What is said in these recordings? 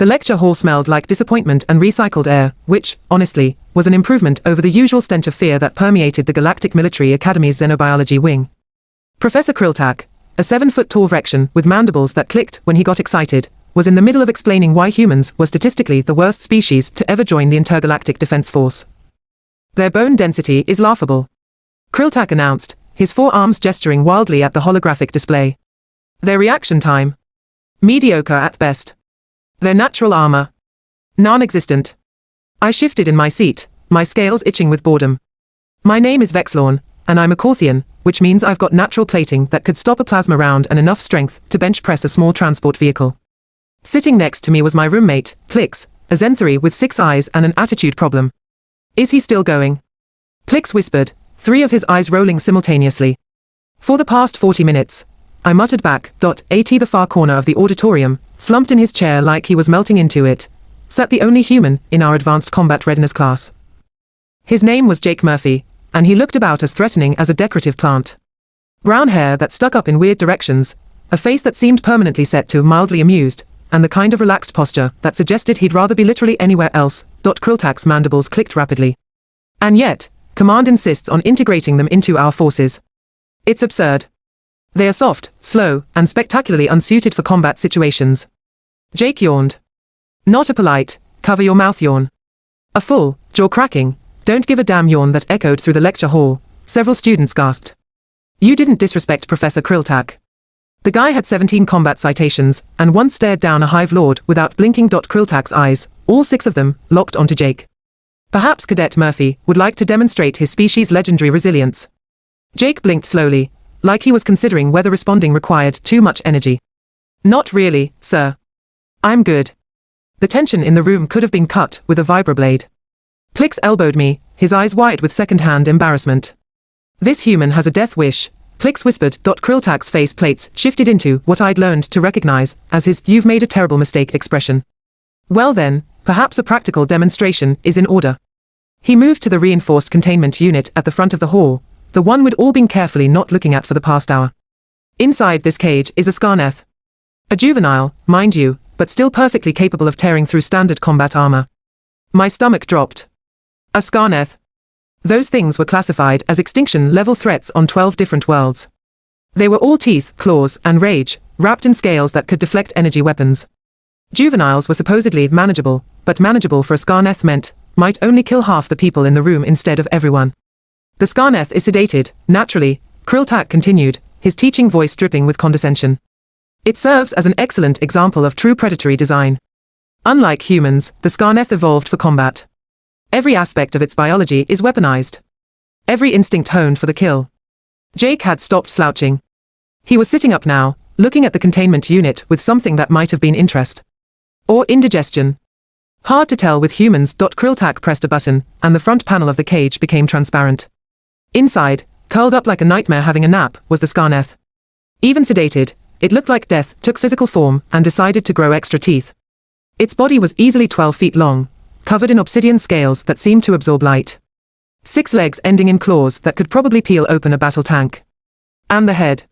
The lecture hall smelled like disappointment and recycled air, which, honestly, was an improvement over the usual stench of fear that permeated the Galactic Military Academy's Xenobiology wing. Professor Krilltak, a 7-foot-tall Vrexian with mandibles that clicked when he got excited, was in the middle of explaining why humans were statistically the worst species to ever join the Intergalactic Defense Force. Their bone density is laughable, Krilltak announced, his forearms gesturing wildly at the holographic display. Their reaction time? Mediocre at best. Their natural armor? Non-existent. I shifted in my seat, my scales itching with boredom. My name is Vexlorn, and I'm a Corthian, which means I've got natural plating that could stop a plasma round and enough strength to bench press a small transport vehicle. Sitting next to me was my roommate, Plix, a Zenthari with 6 eyes and an attitude problem. Is he still going? Plix whispered, 3 of his eyes rolling simultaneously. For the past 40 minutes, I muttered back. At the far corner of the auditorium, slumped in his chair like he was melting into it, sat the only human in our advanced combat readiness class. His name was Jake Murphy, and he looked about as threatening as a decorative plant. Brown hair that stuck up in weird directions, a face that seemed permanently set to mildly amused, and the kind of relaxed posture that suggested he'd rather be literally anywhere else. Krilltak's mandibles clicked rapidly. And yet, Command insists on integrating them into our forces. It's absurd. They are soft, slow, and spectacularly unsuited for combat situations. Jake yawned. Not a polite, cover your mouth yawn. A full, jaw-cracking, don't give a damn yawn that echoed through the lecture hall. Several students gasped. You didn't disrespect Professor Krilltak. The guy had 17 combat citations, and once stared down a Hive Lord without blinking. Krilltak's eyes, all 6 of them, locked onto Jake. Perhaps Cadet Murphy would like to demonstrate his species' legendary resilience. Jake blinked slowly, like he was considering whether responding required too much energy. Not really, sir. I'm good. The tension in the room could have been cut with a vibroblade. Plix elbowed me, his eyes wide with second-hand embarrassment. This human has a death wish, Plix whispered. Krilltak's face plates shifted into what I'd learned to recognize as his "you've made a terrible mistake" expression. Well then, perhaps a practical demonstration is in order. He moved to the reinforced containment unit at the front of the hall, the one we'd all been carefully not looking at for the past hour. Inside this cage is a Skar'neth. A juvenile, mind you, but still perfectly capable of tearing through standard combat armor. My stomach dropped. A Skar'neth. Those things were classified as extinction-level threats on 12 different worlds. They were all teeth, claws, and rage, wrapped in scales that could deflect energy weapons. Juveniles were supposedly manageable, but manageable for a Skar'neth meant might only kill half the people in the room instead of everyone. The Skar'neth is sedated, naturally, Krilltak continued, his teaching voice dripping with condescension. It serves as an excellent example of true predatory design. Unlike humans, the Skar'neth evolved for combat. Every aspect of its biology is weaponized. Every instinct honed for the kill. Jake had stopped slouching. He was sitting up now, looking at the containment unit with something that might have been interest. Or indigestion. Hard to tell with humans. Krilltak pressed a button, and the front panel of the cage became transparent. Inside, curled up like a nightmare having a nap, was the Skar'neth. Even sedated, it looked like death took physical form and decided to grow extra teeth. Its body was easily 12 feet long, covered in obsidian scales that seemed to absorb light. 6 legs ending in claws that could probably peel open a battle tank. And the head.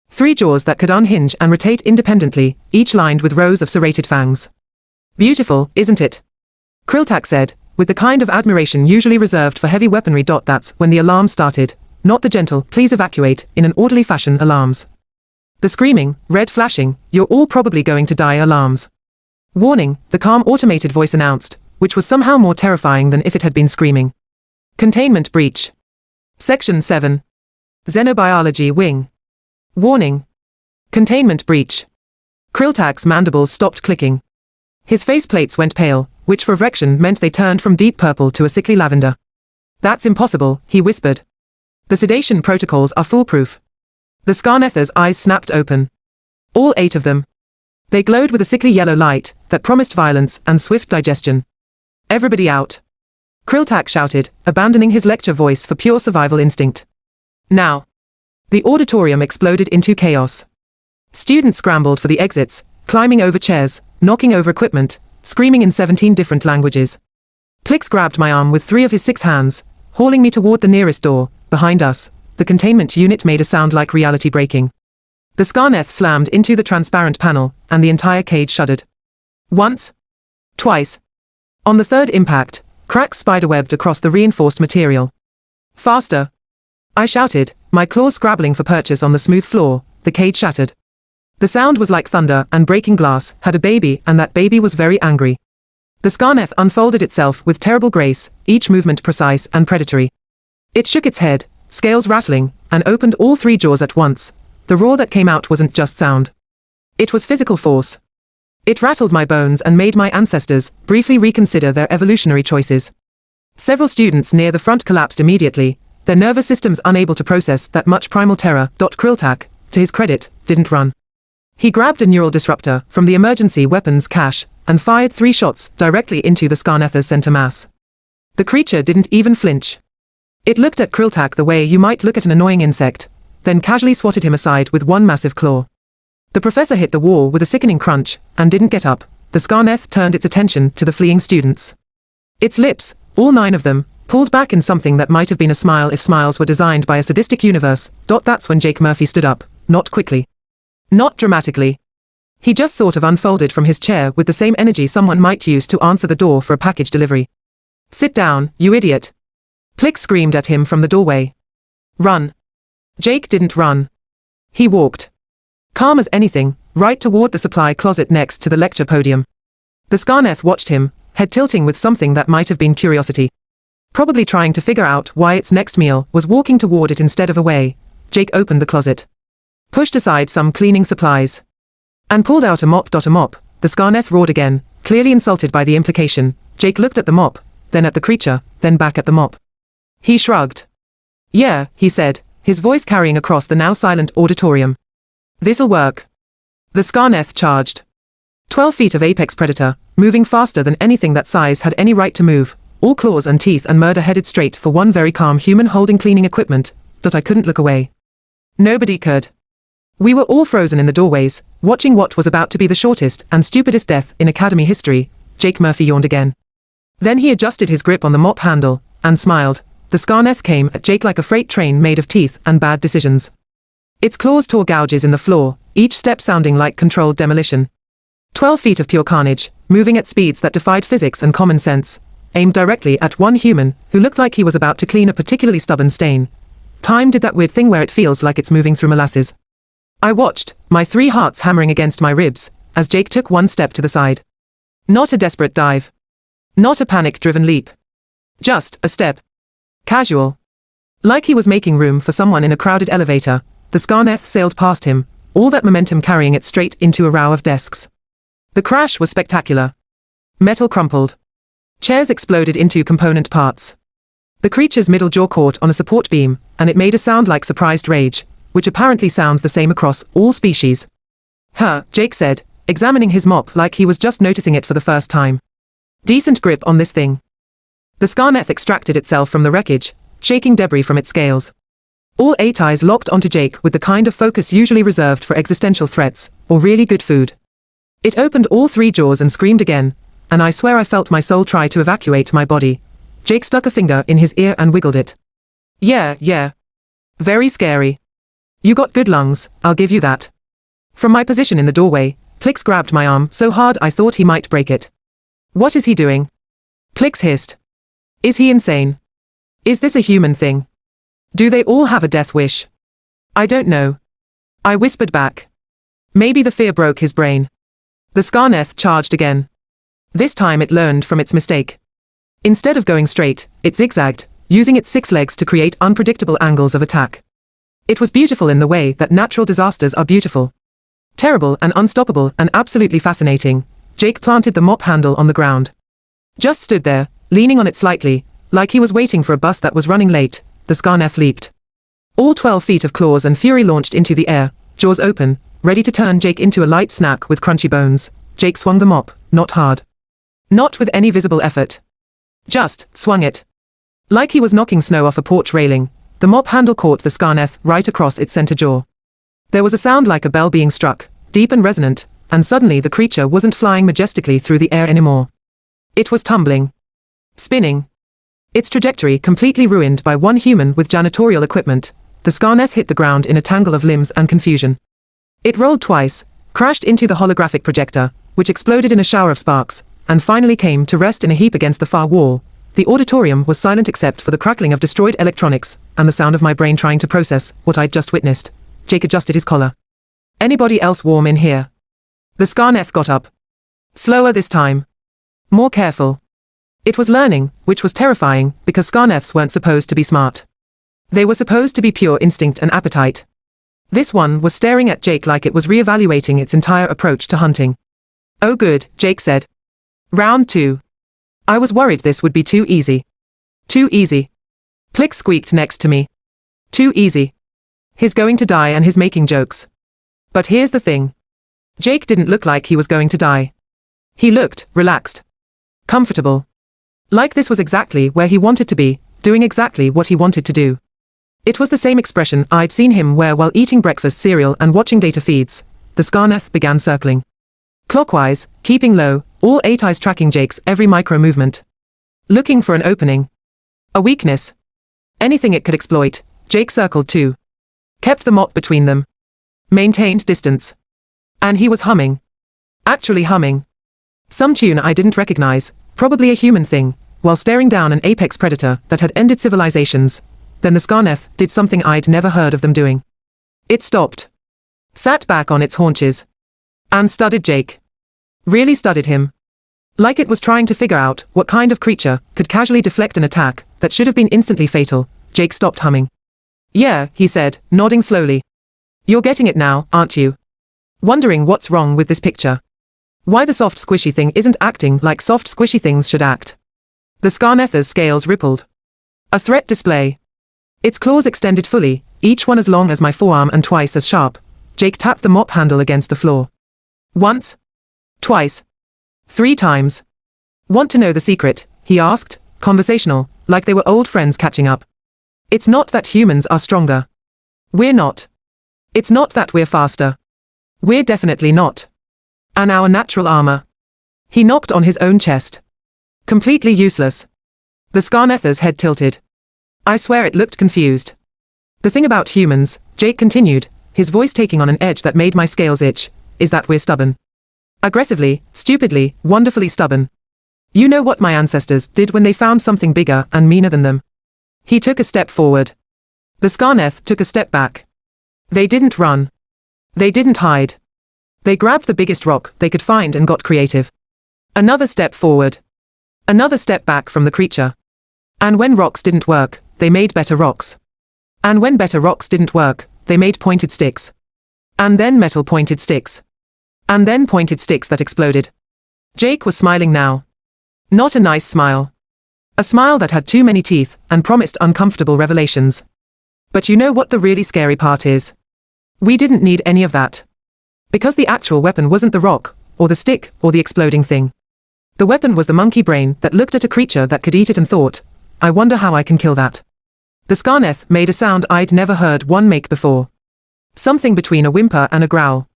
3 jaws that could unhinge and rotate independently, each lined with rows of serrated fangs. Beautiful, isn't it? Krilltak said, with the kind of admiration usually reserved for heavy weaponry. That's when the alarm started, not the gentle, please evacuate, in an orderly fashion alarms. The screaming, red flashing, you're all probably going to die alarms. Warning, the calm automated voice announced, which was somehow more terrifying than if it had been screaming. Containment breach. Section 7. Xenobiology wing. Warning. Containment breach. Krilltak's mandibles stopped clicking. His faceplates went pale, which for Vrexian meant they turned from deep purple to a sickly lavender. That's impossible, he whispered. The sedation protocols are foolproof. The Skar'neth's eyes snapped open. All 8 of them. They glowed with a sickly yellow light that promised violence and swift digestion. Everybody out. Krilltak shouted, abandoning his lecture voice for pure survival instinct. Now. The auditorium exploded into chaos. Students scrambled for the exits, climbing over chairs, knocking over equipment, screaming in 17 different languages. Plix grabbed my arm with 3 of his 6 hands, hauling me toward the nearest door. Behind us, the containment unit made a sound like reality breaking. The Skar'neth slammed into the transparent panel, and the entire cage shuddered. Once, Twice. On the third impact, cracks spiderwebbed across the reinforced material. Faster! I shouted, my claws scrabbling for purchase on the smooth floor. The cage shattered. The sound was like thunder, and breaking glass had a baby, and that baby was very angry. The Skar'neth unfolded itself with terrible grace, each movement precise and predatory. It shook its head, scales rattling, and opened all three jaws at once. The roar that came out wasn't just sound. It was physical force. It rattled my bones and made my ancestors briefly reconsider their evolutionary choices. Several students near the front collapsed immediately, their nervous systems unable to process that much primal terror. Krilltak, to his credit, didn't run. He grabbed a neural disruptor from the emergency weapons cache and fired 3 shots directly into the Skar'neth's center mass. The creature didn't even flinch. It looked at Krilltak the way you might look at an annoying insect, then casually swatted him aside with one massive claw. The professor hit the wall with a sickening crunch and didn't get up. The Skar'neth turned its attention to the fleeing students. Its lips, all 9 of them, pulled back in something that might have been a smile if smiles were designed by a sadistic universe. That's when Jake Murphy stood up, not quickly. Not dramatically. He just sort of unfolded from his chair with the same energy someone might use to answer the door for a package delivery. Sit down, you idiot. Plick screamed at him from the doorway. Run. Jake didn't run. He walked. Calm as anything, right toward the supply closet next to the lecture podium. The Skar'neth watched him, head tilting with something that might have been curiosity. Probably trying to figure out why its next meal was walking toward it instead of away. Jake opened the closet, pushed aside some cleaning supplies, and pulled out a mop. A mop, the Skar'neth roared again, clearly insulted by the implication. Jake looked at the mop, then at the creature, then back at the mop. He shrugged. Yeah, he said, his voice carrying across the now silent auditorium. This'll work. The Skar'neth charged. 12 feet of apex predator, moving faster than anything that size had any right to move, all claws and teeth and murder headed straight for one very calm human holding cleaning equipment. I couldn't look away. Nobody could. We were all frozen in the doorways, watching what was about to be the shortest and stupidest death in Academy history. Jake Murphy yawned again. Then he adjusted his grip on the mop handle, and smiled. The Skar'neth came at Jake like a freight train made of teeth and bad decisions. Its claws tore gouges in the floor, each step sounding like controlled demolition. 12 feet of pure carnage, moving at speeds that defied physics and common sense, aimed directly at one human who looked like he was about to clean a particularly stubborn stain. Time did that weird thing where it feels like it's moving through molasses. I watched, my 3 hearts hammering against my ribs, as Jake took one step to the side. Not a desperate dive. Not a panic-driven leap. Just a step. Casual. Like he was making room for someone in a crowded elevator, the Skar'neth sailed past him, all that momentum carrying it straight into a row of desks. The crash was spectacular. Metal crumpled. Chairs exploded into component parts. The creature's middle jaw caught on a support beam, and it made a sound like surprised rage, which apparently sounds the same across all species. Jake said, examining his mop like he was just noticing it for the first time. Decent grip on this thing. The Skar'neth extracted itself from the wreckage, shaking debris from its scales. All 8 eyes locked onto Jake with the kind of focus usually reserved for existential threats, or really good food. It opened all 3 jaws and screamed again, and I swear I felt my soul try to evacuate my body. Jake stuck a finger in his ear and wiggled it. Yeah. Very scary. You got good lungs, I'll give you that. From my position in the doorway, Plix grabbed my arm so hard I thought he might break it. What is he doing? Plix hissed. Is he insane? Is this a human thing? Do they all have a death wish? I don't know. I whispered back. Maybe the fear broke his brain. The Skar'neth charged again. This time it learned from its mistake. Instead of going straight, it zigzagged, using its 6 legs to create unpredictable angles of attack. It was beautiful in the way that natural disasters are beautiful. Terrible and unstoppable and absolutely fascinating. Jake planted the mop handle on the ground. Just stood there, leaning on it slightly, like he was waiting for a bus that was running late. The Skar'neth leaped. All 12 feet of claws and fury launched into the air, jaws open, ready to turn Jake into a light snack with crunchy bones. Jake swung the mop, not hard. Not with any visible effort. Just swung it. Like he was knocking snow off a porch railing, the mop handle caught the Skar'neth right across its center jaw. There was a sound like a bell being struck, deep and resonant, and suddenly the creature wasn't flying majestically through the air anymore. It was tumbling. Spinning. Its trajectory completely ruined by one human with janitorial equipment. The Skar'neth hit the ground in a tangle of limbs and confusion. It rolled twice, crashed into the holographic projector, which exploded in a shower of sparks, and finally came to rest in a heap against the far wall. The auditorium was silent except for the crackling of destroyed electronics, and the sound of my brain trying to process what I'd just witnessed. Jake adjusted his collar. Anybody else warm in here? The Skar'neth got up. Slower this time. More careful. It was learning, which was terrifying, because Skar'neths weren't supposed to be smart. They were supposed to be pure instinct and appetite. This one was staring at Jake like it was re-evaluating its entire approach to hunting. Oh good, Jake said. Round 2. I was worried this would be too easy. Too easy. Plick squeaked next to me. Too easy. He's going to die and he's making jokes. But here's the thing. Jake didn't look like he was going to die. He looked relaxed. Comfortable. Like this was exactly where he wanted to be, doing exactly what he wanted to do. It was the same expression I'd seen him wear while eating breakfast cereal and watching data feeds. The Skar'neth began circling. Clockwise, keeping low, all 8 eyes tracking Jake's every micro-movement. Looking for an opening. A weakness. Anything it could exploit. Jake circled too. Kept the mop between them. Maintained distance. And he was humming. Actually humming. Some tune I didn't recognize, probably a human thing, while staring down an apex predator that had ended civilizations. Then the Skar'neth did something I'd never heard of them doing. It stopped. Sat back on its haunches. And studied Jake. Really studied him. Like it was trying to figure out what kind of creature could casually deflect an attack that should have been instantly fatal. Jake stopped humming. Yeah, he said, nodding slowly. You're getting it now, aren't you? Wondering what's wrong with this picture. Why the soft squishy thing isn't acting like soft squishy things should act. The Skar'neth's scales rippled. A threat display. Its claws extended fully, each one as long as my forearm and twice as sharp. Jake tapped the mop handle against the floor. Once. Twice. 3 times. Want to know the secret? He asked, conversational, like they were old friends catching up. It's not that humans are stronger. We're not. It's not that we're faster. We're definitely not. And our natural armor. He knocked on his own chest. Completely useless. The Skar'neth's head tilted. I swear it looked confused. The thing about humans, Jake continued, his voice taking on an edge that made my scales itch, is that we're stubborn. Aggressively, stupidly, wonderfully stubborn. You know what my ancestors did when they found something bigger and meaner than them? He took a step forward. The Skar'neth took a step back. They didn't run. They didn't hide. They grabbed the biggest rock they could find and got creative. Another step forward. Another step back from the creature. And when rocks didn't work, they made better rocks. And when better rocks didn't work, they made pointed sticks. And then metal pointed sticks. And then pointed sticks that exploded. Jake was smiling now. Not a nice smile. A smile that had too many teeth and promised uncomfortable revelations. But you know what the really scary part is? We didn't need any of that. Because the actual weapon wasn't the rock, or the stick, or the exploding thing. The weapon was the monkey brain that looked at a creature that could eat it and thought, I wonder how I can kill that. The Skar'neth made a sound I'd never heard one make before. Something between a whimper and a growl.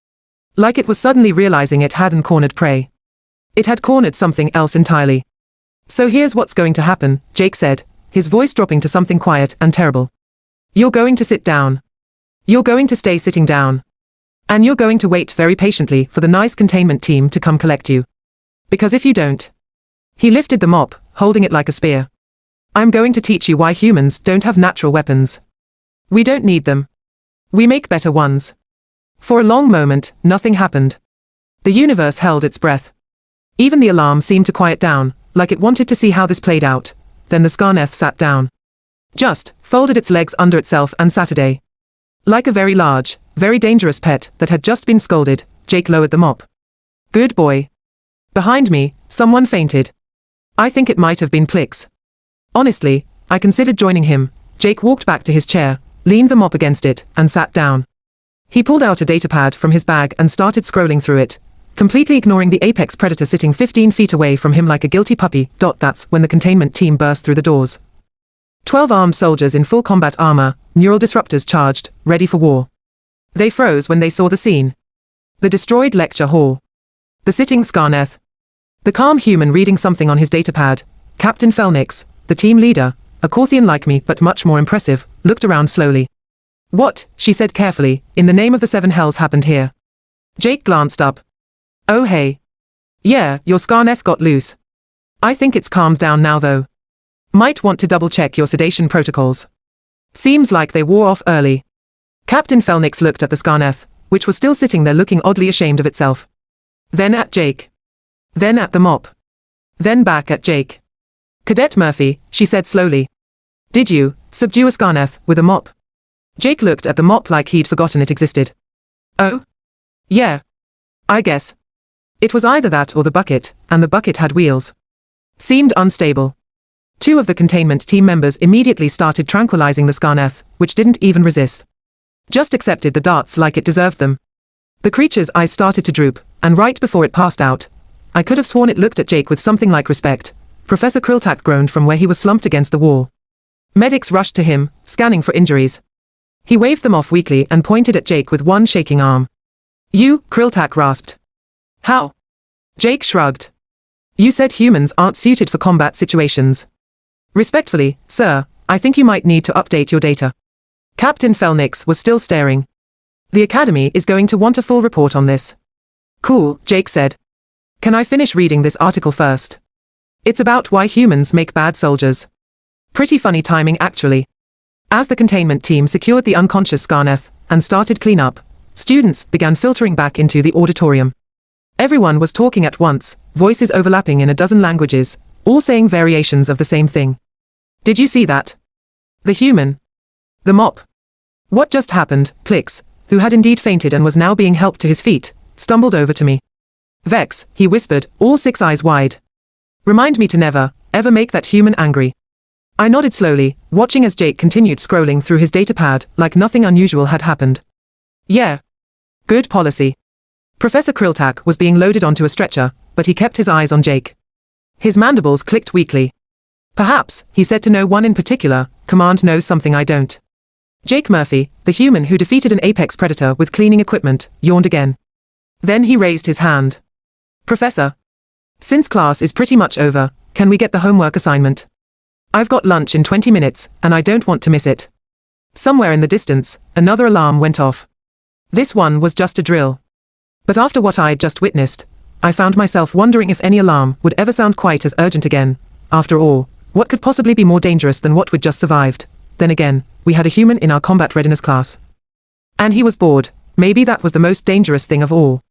Like it was suddenly realizing it hadn't cornered prey. It had cornered something else entirely. So here's what's going to happen, Jake said, his voice dropping to something quiet and terrible. You're going to sit down. You're going to stay sitting down. And you're going to wait very patiently for the nice containment team to come collect you. Because if you don't... He lifted the mop, holding it like a spear. I'm going to teach you why humans don't have natural weapons. We don't need them. We make better ones. For a long moment, nothing happened. The universe held its breath. Even the alarm seemed to quiet down, like it wanted to see how this played out. Then the Skar'neth sat down. Just, folded its legs under itself and sat a day. Like a very large, very dangerous pet that had just been scolded, Jake lowered the mop. Good boy. Behind me, someone fainted. I think it might have been Plix. Honestly, I considered joining him. Jake walked back to his chair, leaned the mop against it, and sat down. He pulled out a datapad from his bag and started scrolling through it, completely ignoring the apex predator sitting 15 feet away from him like a guilty puppy. That's when the containment team burst through the doors. 12 armed soldiers in full combat armor, neural disruptors charged, ready for war. They froze when they saw the scene. The destroyed lecture hall. The sitting Skar'neth. The calm human reading something on his datapad. Captain Felnix, the team leader, a Corthian like me but much more impressive, looked around slowly. What, she said carefully, in the name of the 7 hells happened here? Jake glanced up. Oh hey. Yeah, your Skar'neth got loose. I think it's calmed down now though. Might want to double-check your sedation protocols. Seems like they wore off early. Captain Felnix looked at the Skar'neth, which was still sitting there looking oddly ashamed of itself. Then at Jake. Then at the mop. Then back at Jake. Cadet Murphy, she said slowly. Did you subdue a Skar'neth with a mop? Jake looked at the mop like he'd forgotten it existed. Oh? Yeah. I guess. It was either that or the bucket, and the bucket had wheels. Seemed unstable. Two of the containment team members immediately started tranquilizing the Skar'neth, which didn't even resist. Just accepted the darts like it deserved them. The creature's eyes started to droop, and right before it passed out, I could have sworn it looked at Jake with something like respect. Professor Krilltak groaned from where he was slumped against the wall. Medics rushed to him, scanning for injuries. He waved them off weakly and pointed at Jake with one shaking arm. You, Krilltak rasped. How? Jake shrugged. You said humans aren't suited for combat situations. Respectfully, sir, I think you might need to update your data. Captain Felnix was still staring. The Academy is going to want a full report on this. Cool, Jake said. Can I finish reading this article first? It's about why humans make bad soldiers. Pretty funny timing actually. As the containment team secured the unconscious Skar'neth and started cleanup, students began filtering back into the auditorium. Everyone was talking at once, voices overlapping in a dozen languages, all saying variations of the same thing. Did you see that? The human. The mop. What just happened? Plix, who had indeed fainted and was now being helped to his feet, stumbled over to me. Vex, he whispered, all 6 eyes wide. Remind me to never, ever make that human angry. I nodded slowly, watching as Jake continued scrolling through his datapad like nothing unusual had happened. Yeah. Good policy. Professor Krilltak was being loaded onto a stretcher, but he kept his eyes on Jake. His mandibles clicked weakly. Perhaps, he said to no one in particular, Command knows something I don't. Jake Murphy, the human who defeated an apex predator with cleaning equipment, yawned again. Then he raised his hand. Professor. Since class is pretty much over, can we get the homework assignment? I've got lunch in 20 minutes, and I don't want to miss it. Somewhere in the distance, another alarm went off. This one was just a drill. But after what I'd just witnessed, I found myself wondering if any alarm would ever sound quite as urgent again. After all, what could possibly be more dangerous than what we'd just survived? Then again, we had a human in our combat readiness class. And he was bored. Maybe that was the most dangerous thing of all.